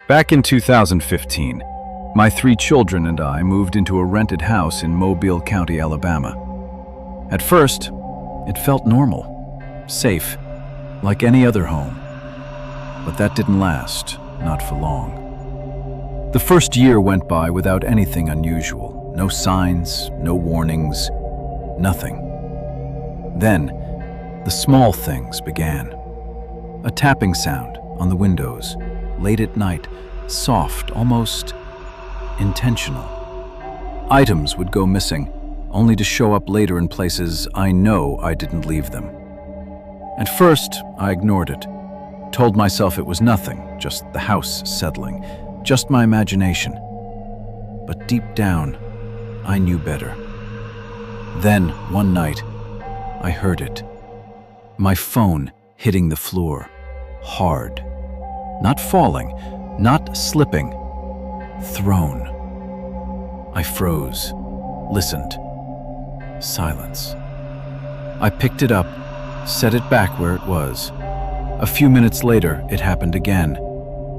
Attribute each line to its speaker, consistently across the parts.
Speaker 1: Back in 2015, my 3 children and I moved into a rented house in Mobile County, Alabama. At first, it felt normal, safe, like any other home. But that didn't last, not for long. The first year went by without anything unusual. No signs, no warnings, nothing. Then, the small things began. A tapping sound on the windows, late at night, soft, almost intentional. Items would go missing, only to show up later in places I know I didn't leave them. At first, I ignored it, told myself it was nothing, just the house settling, just my imagination. But deep down, I knew better. Then, one night, I heard it. My phone hitting the floor, hard. Not falling, not slipping, thrown. I froze, listened. Silence. I picked it up, set it back where it was. A few minutes later, it happened again.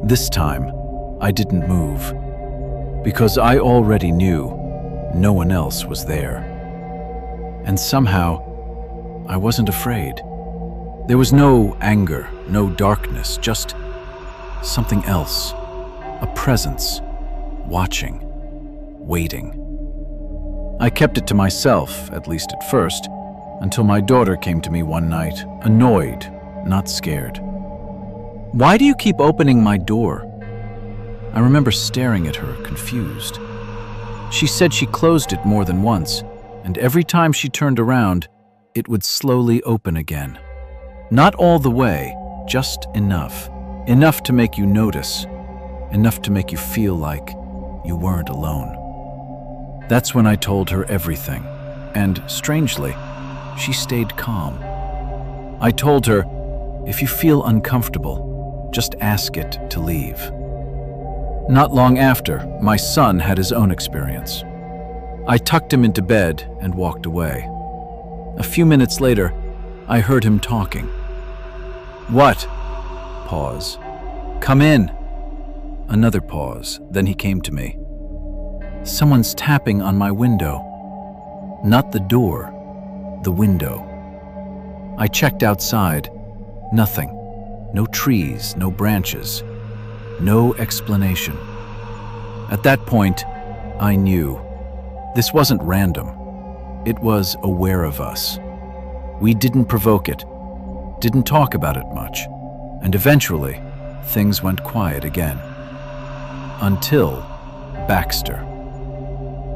Speaker 1: This time, I didn't move, because I already knew no one else was there. And somehow, I wasn't afraid. There was no anger, no darkness, just something else. A presence, watching, waiting. I kept it to myself, at least at first, until my daughter came to me one night, annoyed, not scared. "Why do you keep opening my door?" I remember staring at her, confused. She said she closed it more than once, and every time she turned around, it would slowly open again. Not all the way, just enough. Enough to make you notice, enough to make you feel like you weren't alone. That's when I told her everything, and strangely, she stayed calm. I told her, if you feel uncomfortable, just ask it to leave. Not long after, my son had his own experience. I tucked him into bed and walked away. A few minutes later, I heard him talking. "What?" Pause. "Come in." Another pause, then he came to me. "Someone's tapping on my window." Not the door, the window. I checked outside. Nothing. No trees, no branches. No explanation. At that point, I knew. This wasn't random. It was aware of us. We didn't provoke it, didn't talk about it much, and eventually, things went quiet again. Until Baxter.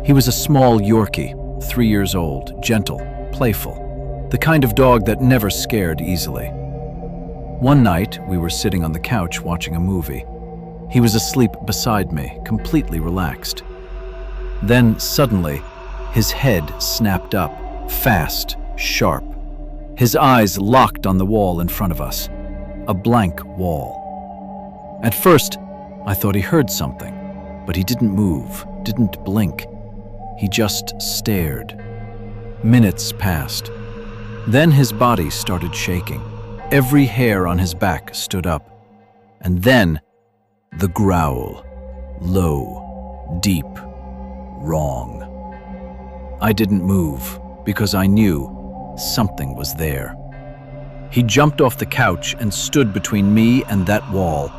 Speaker 1: He was a small Yorkie, 3 years old, gentle, playful, the kind of dog that never scared easily. One night, we were sitting on the couch watching a movie. He was asleep beside me, completely relaxed. Then, suddenly, his head snapped up, fast, sharp. His eyes locked on the wall in front of us, a blank wall. At first, I thought he heard something, but he didn't move, didn't blink. He just stared. Minutes passed. Then his body started shaking. Every hair on his back stood up. And then, the growl. Low, deep, wrong. I didn't move, because I knew something was there. He jumped off the couch and stood between me and that wall,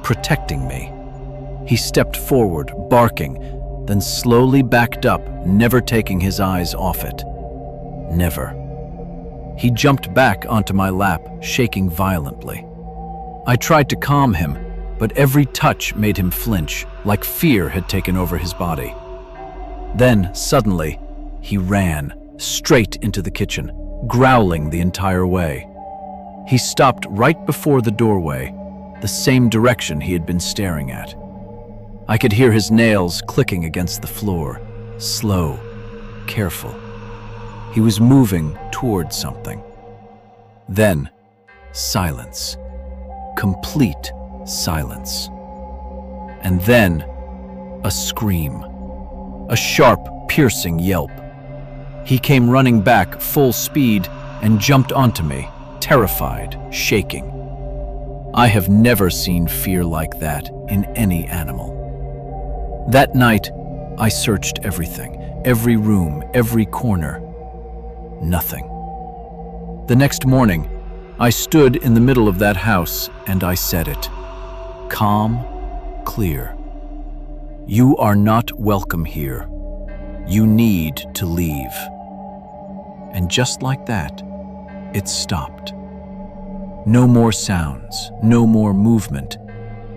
Speaker 1: protecting me. He stepped forward, barking, then slowly backed up, never taking his eyes off it. Never. He jumped back onto my lap, shaking violently. I tried to calm him, but every touch made him flinch, like fear had taken over his body. Then, suddenly, he ran, straight into the kitchen, growling the entire way. He stopped right before the doorway, the same direction he had been staring at. I could hear his nails clicking against the floor, slow, careful. He was moving towards something. Then, silence. Complete silence. And then, a scream. A sharp, piercing yelp. He came running back full speed and jumped onto me, terrified, shaking. I have never seen fear like that in any animal. That night, I searched everything, every room, every corner. Nothing. The next morning, I stood in the middle of that house and I said it. Calm, clear. You are not welcome here. You need to leave. And just like that, it stopped. No more sounds, no more movement,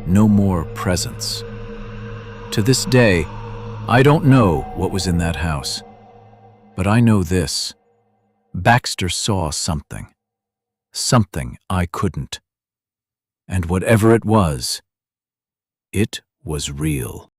Speaker 1: no more presence. To this day, I don't know what was in that house, but I know this. Baxter saw something I couldn't. And whatever it was real.